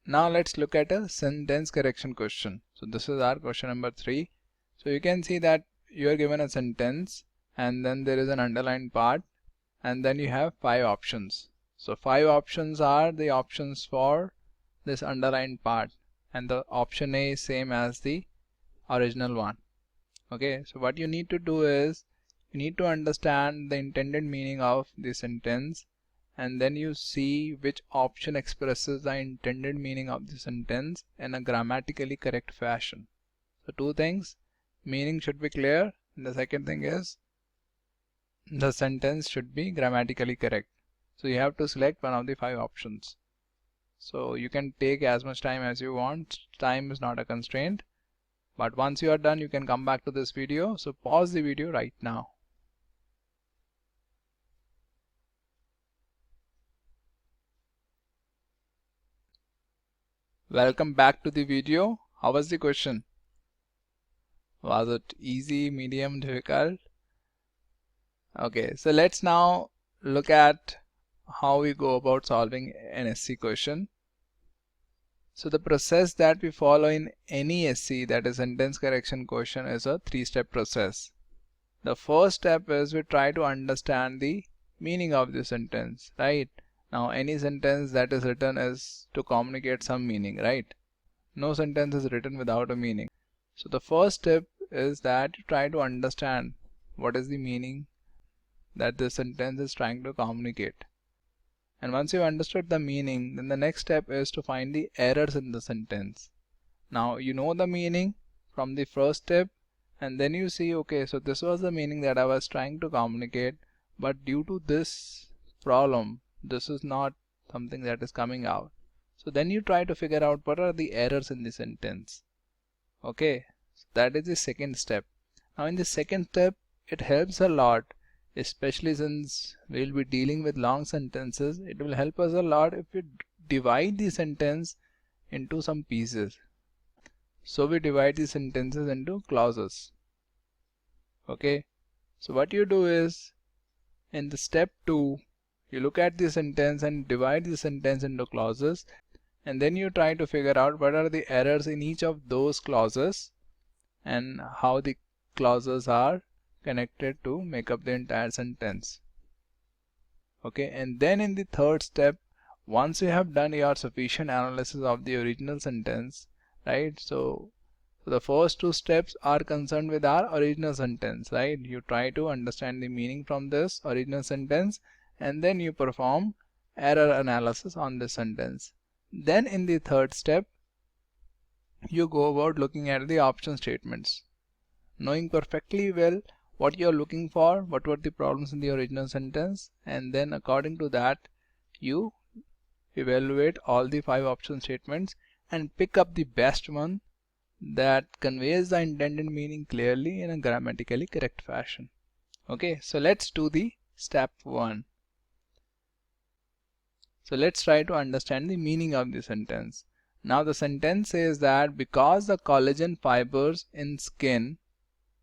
Now let's look at a sentence correction question. So this is our question number 3. So you can see that you are given a sentence and then there is an underlined part and then you have 5 options. So 5 options are the options for this underlined part, and the option A is same as the original one. Okay, so what you need to do is you need to understand the intended meaning of the sentence, and then you see which option expresses the intended meaning of the sentence in a grammatically correct fashion. So 2 things: meaning should be clear, and the second thing is the sentence should be grammatically correct. So you have to select one of the 5 options. So you can take as much time as you want. Time is not a constraint. But once you are done, you can come back to this video. So pause the video right now. Welcome back to the video. How was the question? Was it easy, medium, difficult? Okay, so let's now look at how we go about solving an SC question. So the process that we follow in any SC, that is sentence correction question, is a 3-step process. The first step is we try to understand the meaning of the sentence, right? Now any sentence that is written is to communicate some meaning, right? No sentence is written without a meaning. So the first step is that you try to understand what is the meaning that the sentence is trying to communicate. And once you understood the meaning, then the next step is to find the errors in the sentence. Now you know the meaning from the first step, and then you see, okay, so this was the meaning that I was trying to communicate, but due to this problem, this is not something that is coming out. So then you try to figure out what are the errors in the sentence. Okay, so that is the second step. Now in the second step, it helps a lot, especially since we'll be dealing with long sentences. It will help us a lot if we divide the sentence into some pieces. So we divide the sentences into clauses. Okay, so what you do is, in the step 2, you look at the sentence and divide the sentence into clauses, and then you try to figure out what are the errors in each of those clauses and how the clauses are connected to make up the entire sentence. Okay, and then in the third step, once you have done your sufficient analysis of the original sentence, right? So the first 2 steps are concerned with our original sentence, right? You try to understand the meaning from this original sentence, and then you perform error analysis on this sentence. Then in the third step, you go about looking at the option statements, knowing perfectly well what you are looking for, what were the problems in the original sentence, and then according to that you evaluate all the 5 option statements and pick up the best one that conveys the intended meaning clearly in a grammatically correct fashion. Okay, so let's do the step 1. So let's try to understand the meaning of the sentence. Now the sentence says that because the collagen fibers in skin,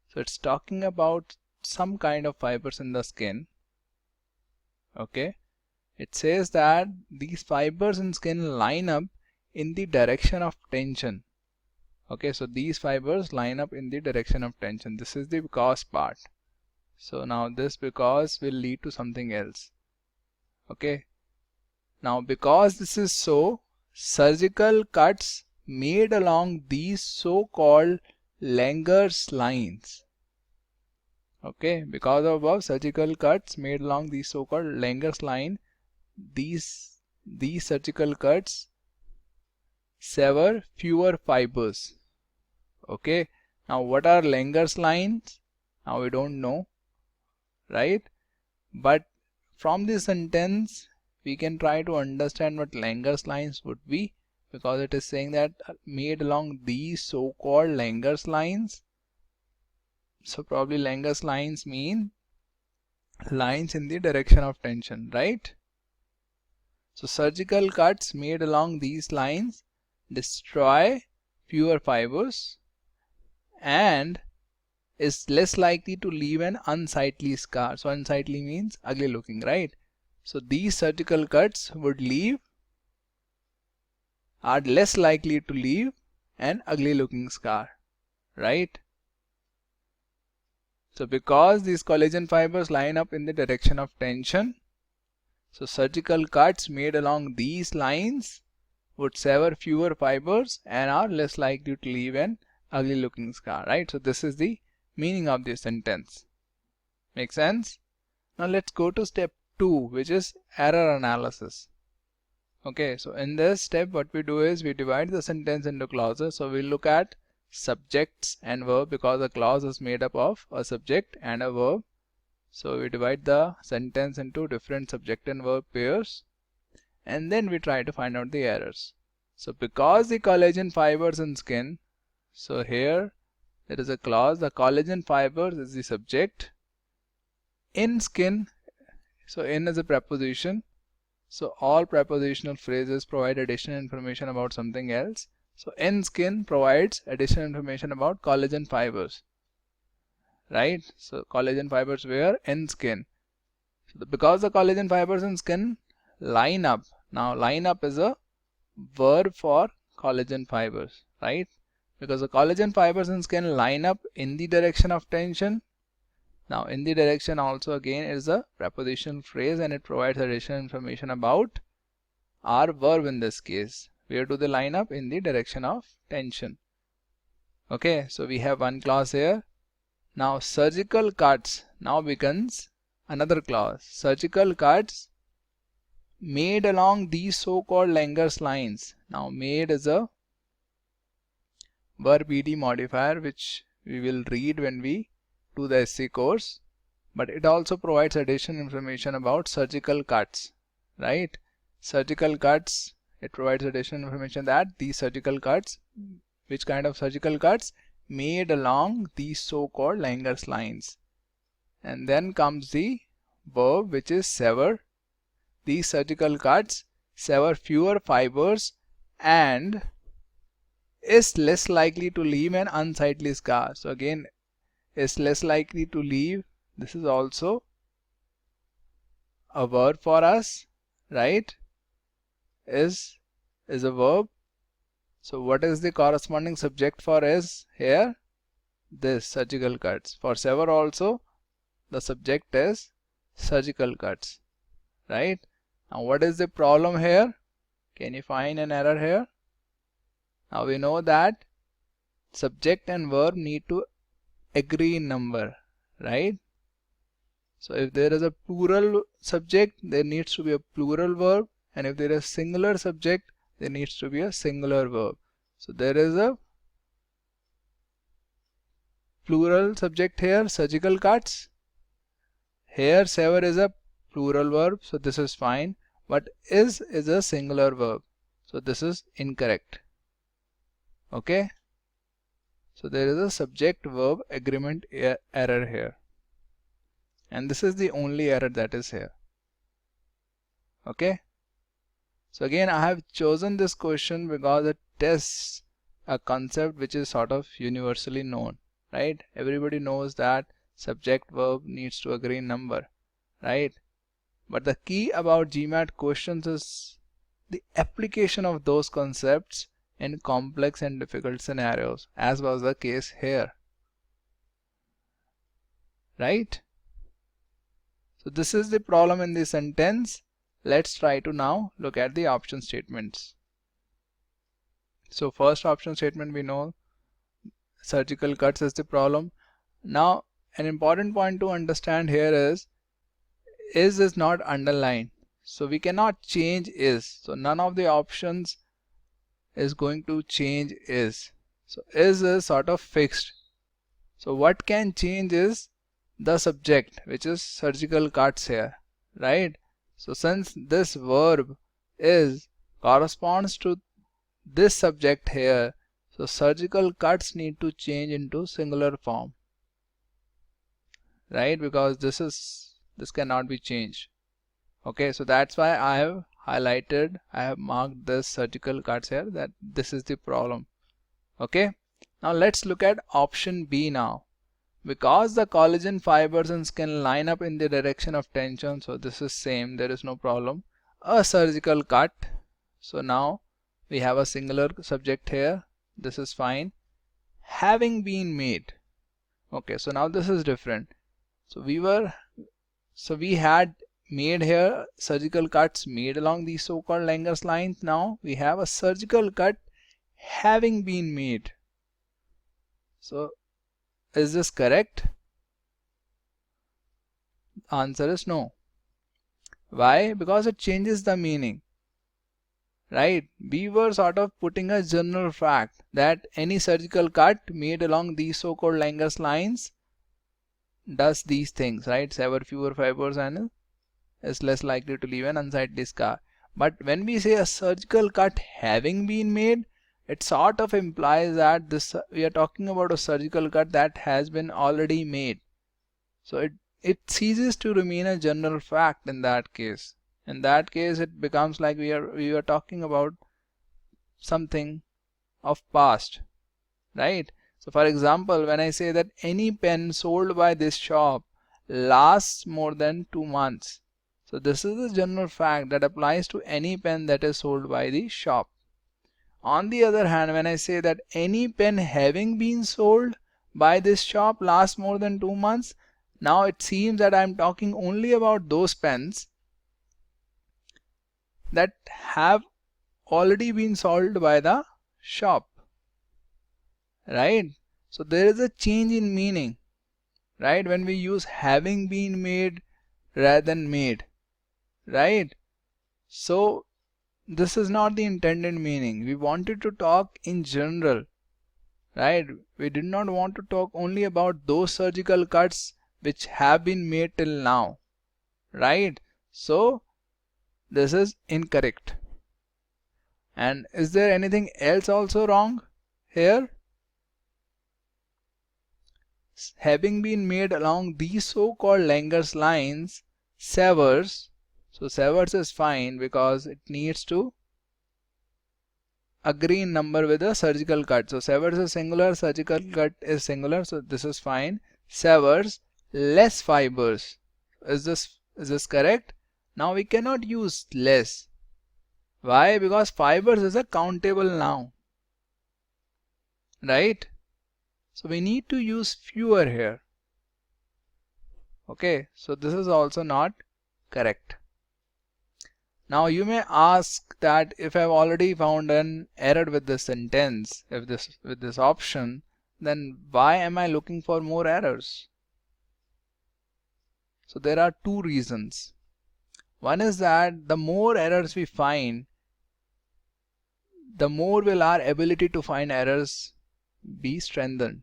so it's talking about some kind of fibers in the skin. Okay, it says that these fibers in skin line up in the direction of tension. Okay, so these fibers line up in the direction of tension. This is the because part. So now this because will lead to something else. Okay, now because this is so, surgical cuts made along these so-called Langer's lines. Okay, because of above, surgical cuts made along these so-called Langer's line, these surgical cuts sever fewer fibers. Okay, now what are Langer's lines? Now we don't know, right? But from this sentence we can try to understand what Langer's lines would be, because it is saying that made along these so-called Langer's lines. So probably Langer's lines mean lines in the direction of tension, right? So surgical cuts made along these lines destroy fewer fibers and is less likely to leave an unsightly scar. So unsightly means ugly looking, right? So these surgical cuts would leave are less likely to leave an ugly looking scar, right? So because these collagen fibers line up in the direction of tension, so surgical cuts made along these lines would sever fewer fibers and are less likely to leave an ugly looking scar, right? So this is the meaning of this sentence. Make sense? Now let's go to step 2, which is error analysis. Okay, so in this step what we do is we divide the sentence into clauses. So we look at subjects and verb because a clause is made up of a subject and a verb. So we divide the sentence into different subject and verb pairs, and then we try to find out the errors. So because the collagen fibers in skin, so here there is a clause, the collagen fibers is the subject, in skin, so in is a preposition, so all prepositional phrases provide additional information about something else. So in skin provides additional information about collagen fibers, right? So collagen fibers were in skin. So because the collagen fibers in skin line up, now line up is a verb for collagen fibers, right? Because the collagen fibers in skin line up in the direction of tension. Now in the direction also again is a prepositional phrase and it provides additional information about our verb in this case. Where do they line up? In the direction of tension. Okay, so we have one clause here. Now surgical cuts now becomes another clause. Surgical cuts made along these so-called Langer's lines. Now made is a verb ed modifier which we will read when we do the SC course, but it also provides additional information about surgical cuts, right? Surgical cuts, it provides additional information that these surgical cuts, which kind of surgical cuts? Made along these so-called Langer's lines. And then comes the verb which is sever. These surgical cuts sever fewer fibers and is less likely to leave an unsightly scar. So again, is less likely to leave, this is also a verb for us, right? Is a verb. So what is the corresponding subject for is here? This surgical cuts. For sever also the subject is surgical cuts, right? Now what is the problem here? Can you find an error here? Now we know that subject and verb need to agree in number, right? So if there is a plural subject, there needs to be a plural verb, and if there is singular subject, there needs to be a singular verb. So there is a plural subject here, surgical cuts. Here sever is a plural verb, so this is fine, but is a singular verb, so this is incorrect. Okay, so there is a subject verb agreement error here, and this is the only error that is here. Okay, so again I have chosen this question because it tests a concept which is sort of universally known, right? Everybody knows that subject verb needs to agree in number, right? But the key about GMAT questions is the application of those concepts in complex and difficult scenarios, as was the case here, right? So this is the problem in the sentence. Let's try to now look at the option statements. So first option statement, we know surgical cuts is the problem. Now an important point to understand here is not underlined, so we cannot change is. So none of the options is going to change is. So is sort of fixed. So what can change is the subject, which is surgical cuts here, right? So since this verb is corresponds to this subject here, so surgical cuts need to change into singular form, right? Because this cannot be changed. Okay, so that's why I have highlighted, I have marked this surgical cuts here, that this is the problem. Okay, now let's look at option B now. Because the collagen fibers in skin line up in the direction of tension, so this is same, there is no problem. A surgical cut, so now we have a singular subject here. This is fine. Having been made. Okay, so now this is different. So we had made here surgical cuts made along these so-called Langer's lines. Now we have a surgical cut having been made. So is this correct? Answer is no. Why? Because it changes the meaning. Right? We were sort of putting a general fact that any surgical cut made along these so-called Langer's lines does these things, right? Sever fewer fibers and is less likely to leave an unsightly scar. But when we say a surgical cut having been made, it sort of implies that we are talking about a surgical cut that has been already made. So it ceases to remain a general fact in that case. In that case, it becomes like we are talking about something of past, right? So for example, when I say that any pen sold by this shop lasts more than 2 months, so this is the general fact that applies to any pen that is sold by the shop. On the other hand, when I say that any pen having been sold by this shop lasts more than 2 months, now it seems that I am talking only about those pens that have already been sold by the shop. Right? So there is a change in meaning, right? When we use having been made rather than made, right? So this is not the intended meaning. We wanted to talk in general, right? We did not want to talk only about those surgical cuts which have been made till now, right? So this is incorrect. And is there anything else also wrong here? Having been made along these so-called Langer's lines, severs. So severs is fine because it needs to agree in number with a surgical cut. So severs is singular, surgical cut is singular, so this is fine. Severs less fibers. Is this correct? Now we cannot use less. Why? Because fibers is a countable noun, right? So we need to use fewer here. Okay, so this is also not correct. Now you may ask that if I've already found an error with this sentence, with this option, then why am I looking for more errors? So there are two reasons. One is that the more errors we find, the more will our ability to find errors be strengthened,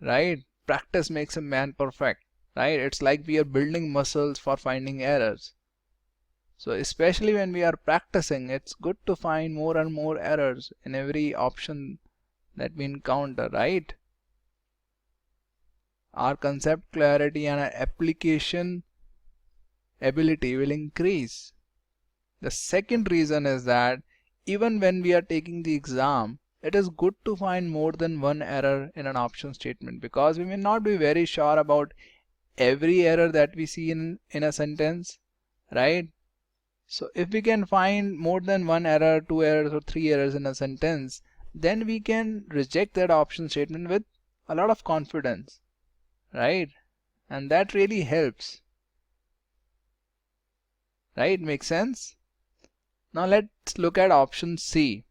right? Practice makes a man perfect, right? It's like we are building muscles for finding errors. So especially when we are practicing, it's good to find more and more errors in every option that we encounter, right? Our concept clarity and our application ability will increase. The second reason is that even when we are taking the exam, it is good to find more than one error in an option statement, because we may not be very sure about every error that we see in a sentence, right? So if we can find more than one error, 2 errors or 3 errors in a sentence, then we can reject that option statement with a lot of confidence, right? And that really helps, right? Makes sense? Now let's look at option C.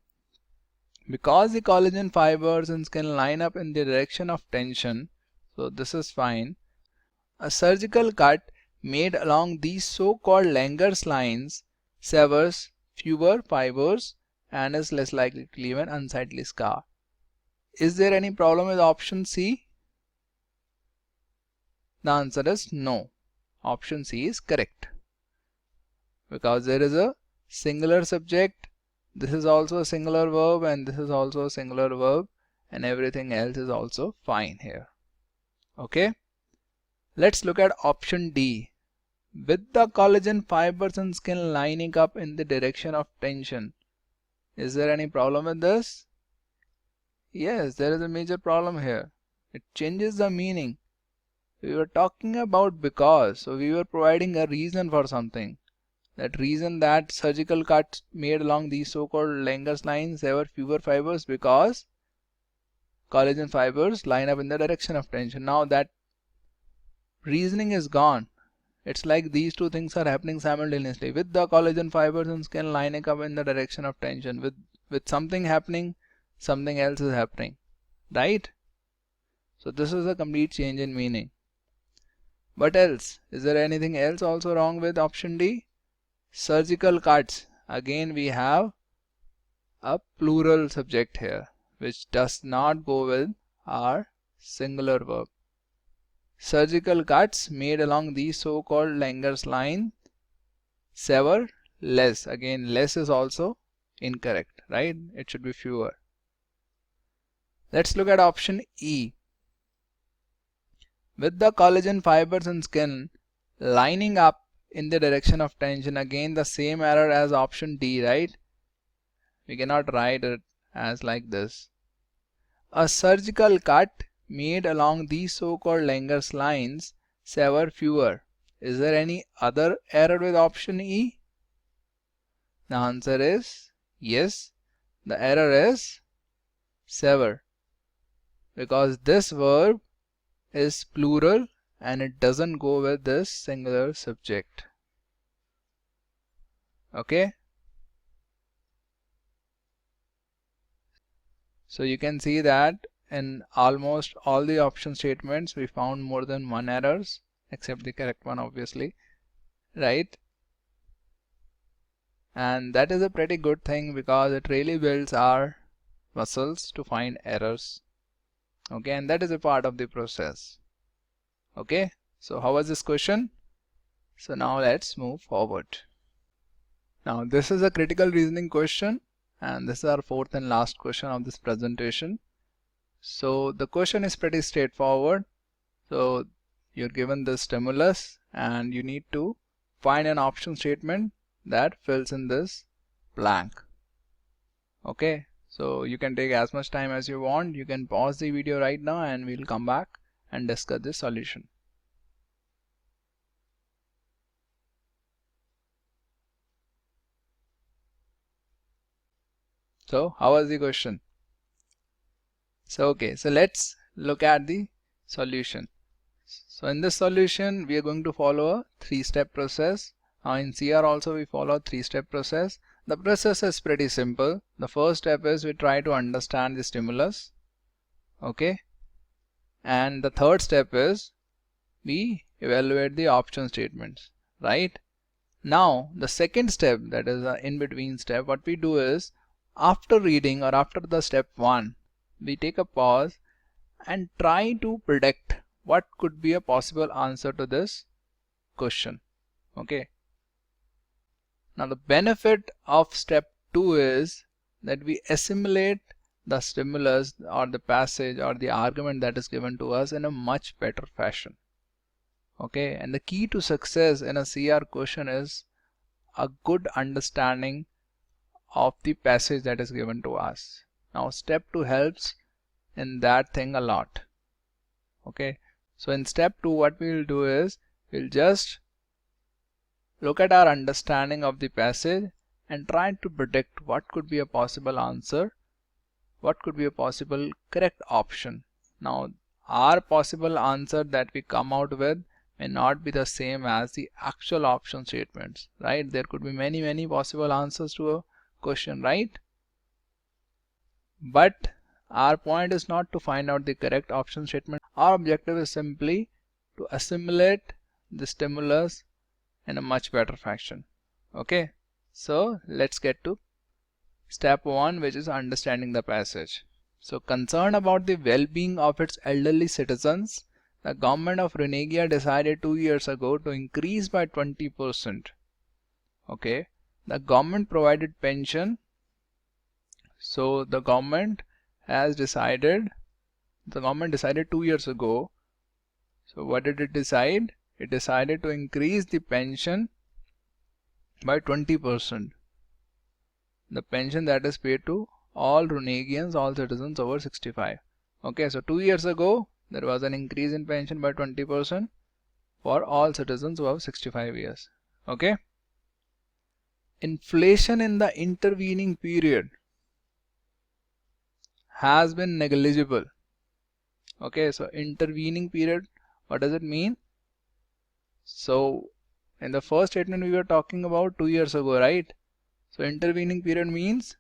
Because the collagen fibers in skin line up in the direction of tension, so this is fine. A surgical cut made along these so-called Langer's lines severs fewer fibers and is less likely to leave an unsightly scar. Is there any problem with option C? The answer is no. Option C is correct. Because there is a singular subject, this is also a singular verb, and this is also a singular verb, and everything else is also fine here. Okay? Let's look at option D. With the collagen fibers and skin lining up in the direction of tension. Is there any problem with this? Yes, there is a major problem here. It changes the meaning. We were talking about because, so we were providing a reason for something. That reason that surgical cuts made along these so-called Langer's lines sever fewer fibers because collagen fibers line up in the direction of tension. Now that reasoning is gone. It's like these two things are happening simultaneously. With the collagen fibers and skin lining up in the direction of tension, with something happening, something else is happening, right? So this is a complete change in meaning. What else? Is there anything else also wrong with option D? Surgical cuts. Again we have a plural subject here, which does not go with our singular verb. Surgical cuts made along these so-called Langer's line sever less. Again, less is also incorrect, right? It should be fewer. Let's look at option E. With the collagen fibers and skin lining up in the direction of tension, again the same error as option D, right? We cannot write it as like this. A surgical cut made along these so-called Langer's lines sever fewer. Is there any other error with option E? The answer is yes. The error is sever, because this verb is plural and it doesn't go with this singular subject. Okay. So you can see that in almost all the option statements we found more than one errors, except the correct one obviously, right? And that is a pretty good thing because it really builds our muscles to find errors. Okay, and that is a part of the process. Okay, so how was this question? So now let's move forward. Now this is a critical reasoning question, and this is our fourth and last question of this presentation. So the question is pretty straightforward. So you're given the stimulus and you need to find an option statement that fills in this blank. Okay, so you can take as much time as you want. You can pause the video right now and we'll come back and discuss the solution. So how was the question? So okay, so let's look at the solution. So in this solution we are going to follow a three-step process. In CR also we follow a three-step process. The process is pretty simple. The first step is we try to understand the stimulus. Okay, and the third step is we evaluate the option statements, right? Now the second step, that is an in-between step, what we do is after reading or after the step 1, we take a pause and try to predict what could be a possible answer to this question. Okay. Now the benefit of step 2 is that we assimilate the stimulus or the passage or the argument that is given to us in a much better fashion. Okay, and the key to success in a CR question is a good understanding of the passage that is given to us. Now step 2 helps in that thing a lot. Okay, so in step 2 what we will do is we'll just look at our understanding of the passage and try to predict what could be a possible answer, what could be a possible correct option. Now our possible answer that we come out with may not be the same as the actual option statements, right? There could be many possible answers to a question, right? But our point is not to find out the correct option statement. Our objective is simply to assimilate the stimulus in a much better fashion. Okay, so let's get to step 1, which is understanding the passage. So concerned about the well-being of its elderly citizens, the government of Romania decided 2 years ago to increase by 20%. Okay, the government provided pension. So the government decided 2 years ago. So what did it decide? It decided to increase the pension by 20%. The pension that is paid to all Romanians, all citizens over 65. Okay, so 2 years ago there was an increase in pension by 20% for all citizens above 65 years. Okay. inflation in the intervening period has been negligible. Okay, so intervening period, what does it mean? So in the first statement we were talking about 2 years ago, right? So intervening period means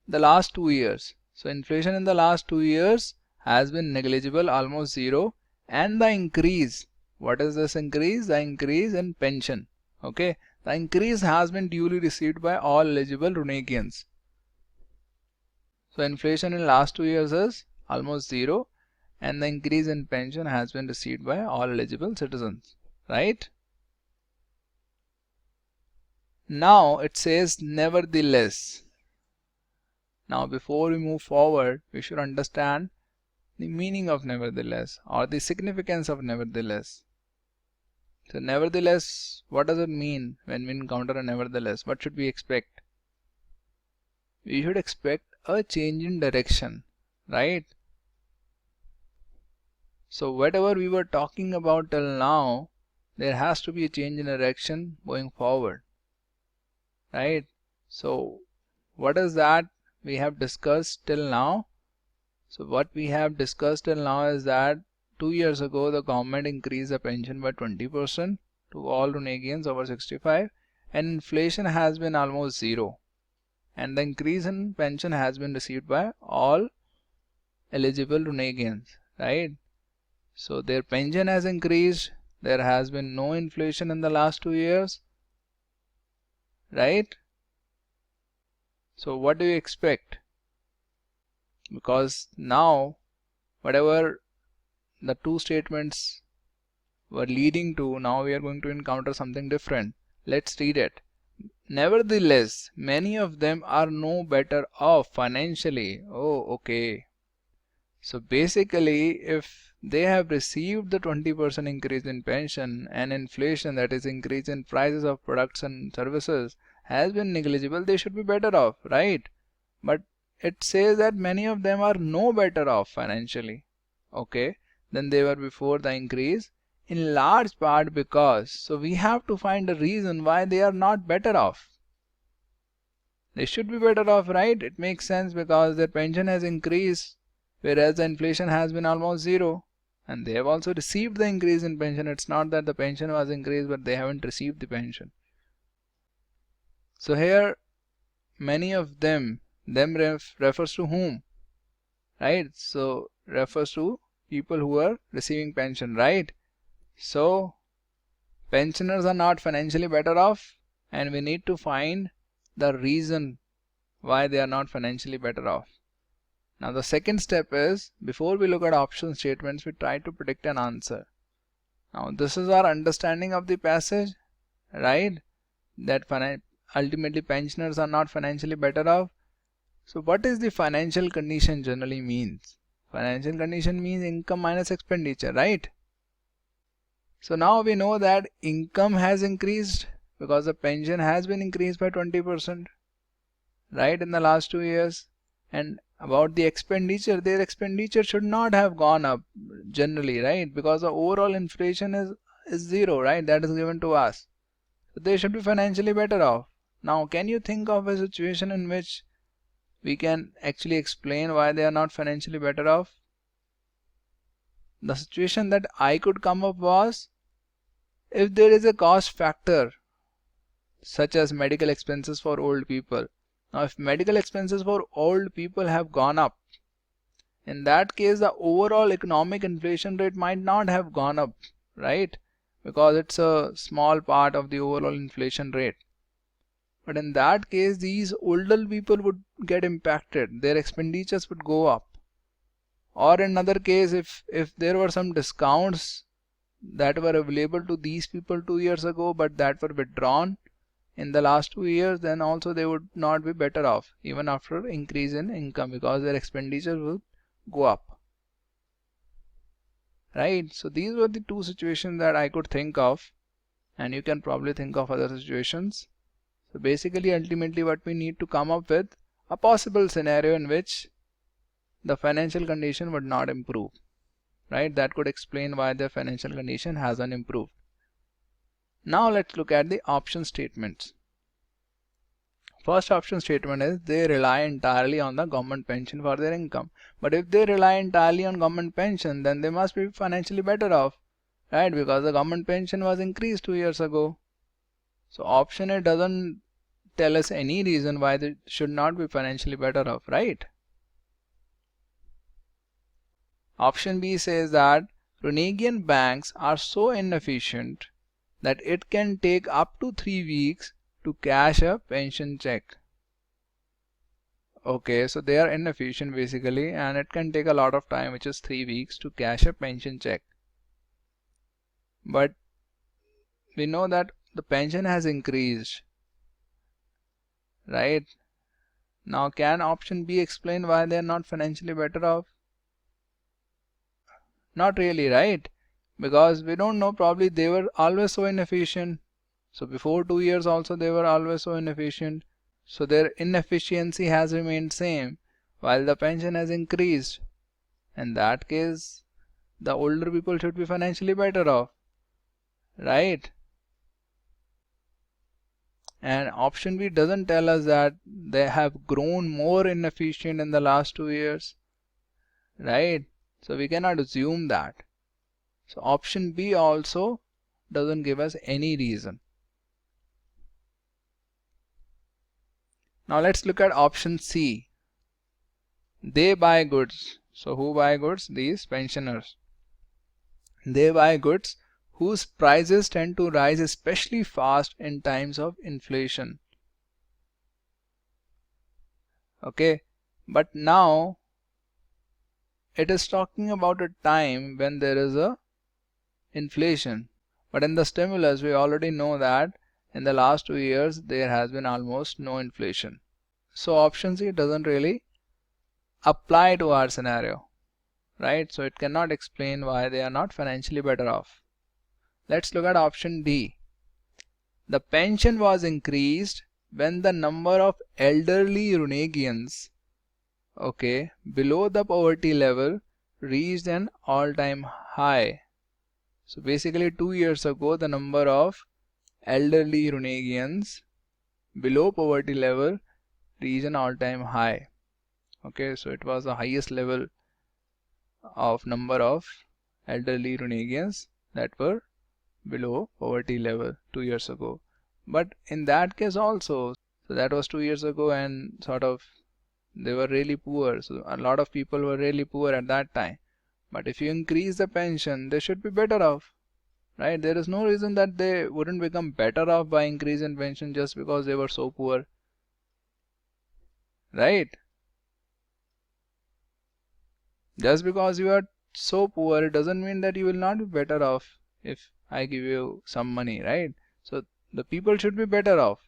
the last 2 years. So inflation in the last 2 years has been negligible, almost zero. And the increase, what is this increase? The increase in pension. Okay, the increase has been duly received by all eligible Runasians. So inflation in last 2 years is almost zero, and the increase in pension has been received by all eligible citizens, right? Now it says nevertheless. Now before we move forward, we should understand the meaning of nevertheless or the significance of nevertheless. So nevertheless, what does it mean when we encounter a nevertheless? What should we expect? We should expect a change in direction, right? So whatever we were talking about till now, there has to be a change in direction going forward, right? So what is that we have discussed till now? So what we have discussed till now is that 2 years ago the government increased the pension by 20% to all Runasians over 65, and inflation has been almost zero, and the increase in pension has been received by all eligible Runasians, right? So their pension has increased, there has been no inflation in the last 2 years, right? So what do you expect? Because now whatever the two statements were leading to, now we are going to encounter something different. Let's read it. Nevertheless, many of them are no better off financially. Oh, okay. So basically, if they have received the 20% increase in pension and inflation, that is increase in prices of products and services, has been negligible, they should be better off, right? But it says that many of them are no better off financially, okay, than they were before the increase, in large part because, so we have to find a reason why they are not better off. They should be better off, right? It makes sense because their pension has increased, whereas the inflation has been almost zero, and they have also received the increase in pension. It's not that the pension was increased but they haven't received the pension. So here many of them refers to whom, right? So refers to people who are receiving pension, right? So pensioners are not financially better off, and we need to find the reason why they are not financially better off. Now the second step is, before we look at option statements, we try to predict an answer. Now this is our understanding of the passage, right? That ultimately pensioners are not financially better off. So what is the financial condition generally means? Financial condition means income minus expenditure, right? So now we know that income has increased because the pension has been increased by 20%, right, in the last 2 years. And about the expenditure, their expenditure should not have gone up generally, right? Because the overall inflation is zero, right? That is given to us. So they should be financially better off. Now, can you think of a situation in which we can actually explain why they are not financially better off? The situation that I could come up was, if there is a cost factor such as medical expenses for old people. Now if medical expenses for old people have gone up, in that case the overall economic inflation rate might not have gone up, right? Because it's a small part of the overall inflation rate. But in that case these older people would get impacted, their expenditures would go up. Or in another case, if there were some discounts that were available to these people 2 years ago but that were withdrawn in the last 2 years, then also they would not be better off even after increase in income, because their expenditure will go up, right? So these were the two situations that I could think of, and you can probably think of other situations. So basically ultimately what we need to come up with a possible scenario in which the financial condition would not improve, right? That could explain why their financial condition hasn't improved. Now let's look at the option statements. First option statement is they rely entirely on the government pension for their income. But if they rely entirely on government pension, then they must be financially better off, right? Because the government pension was increased 2 years ago. So option A doesn't tell us any reason why they should not be financially better off, right? Option B says that Runegian banks are so inefficient that it can take up to 3 weeks to cash a pension check. Okay, so they are inefficient basically, and it can take a lot of time, which is 3 weeks, to cash a pension check. But we know that the pension has increased, right? Now, can option B explain why they are not financially better off? Not really, right? Because we don't know, probably they were always so inefficient. So before 2 years also they were always so inefficient. So their inefficiency has remained same while the pension has increased. In that case, the older people should be financially better off, right? And option B doesn't tell us that they have grown more inefficient in the last 2 years, right? So we cannot assume that. So option B also doesn't give us any reason. Now let's look at option C. They buy goods. So who buy goods? These pensioners. They buy goods whose prices tend to rise especially fast in times of inflation. Okay, but now it is talking about a time when there is a inflation. But in the stimulus, we already know that in the last 2 years there has been almost no inflation. So option C doesn't really apply to our scenario, right? So it cannot explain why they are not financially better off. Let's look at option D. The pension was increased when the number of elderly Runegians, okay, below the poverty level reached an all-time high. So basically 2 years ago the number of elderly Runegians below poverty level reached an all-time high. Okay, so it was the highest level of number of elderly Runegians that were below poverty level 2 years ago. But in that case also, so that was 2 years ago, and sort of they were really poor. So a lot of people were really poor at that time. But if you increase the pension, they should be better off, right? There is no reason that they wouldn't become better off by increase in pension just because they were so poor, right? Just because you are so poor, it doesn't mean that you will not be better off if I give you some money, right? So the people should be better off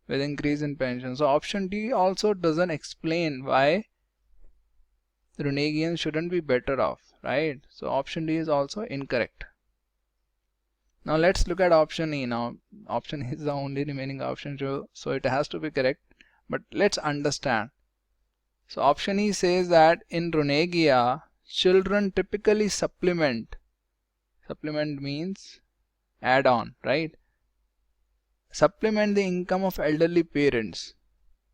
with increase in pension. So option D also doesn't explain why Runegians shouldn't be better off, right? So option D is also incorrect. Now let's look at option E. Now option E is the only remaining option, so it has to be correct. But let's understand. So option E says that in Runegia, children typically supplement. Supplement means add on, right? Supplement the income of elderly parents.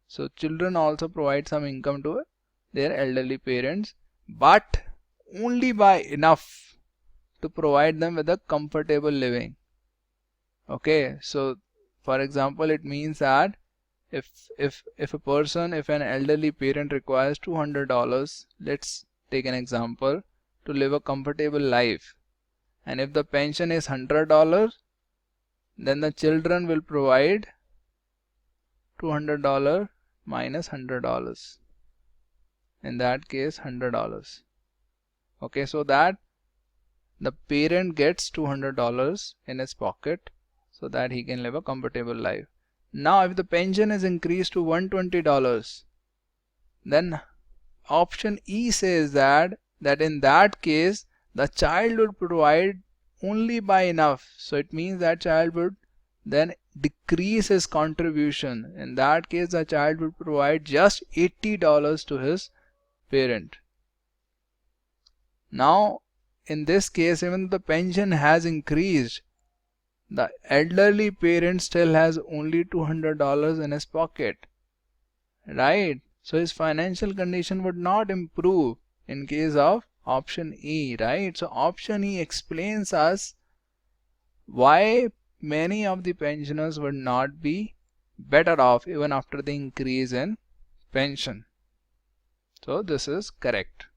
So children also provide some income to their elderly parents, but only by enough to provide them with a comfortable living. Okay, so for example, it means that if an elderly parent requires $200, let's take an example, to live a comfortable life, and if the pension is $100, then the children will provide $200 minus $100. In that case, $100. Okay, so that the parent gets $200 in his pocket so that he can live a comfortable life. Now if the pension is increased to $120, then option E says that in that case the child would provide only by enough. So it means that child would then decrease his contribution. In that case the child would provide just $80 to his parent. Now in this case, even the pension has increased, The elderly parent still has only $200 in his pocket, right? So his financial condition would not improve in case of option E, right? So option E explains us why many of the pensioners would not be better off even after the increase in pension. So this is correct.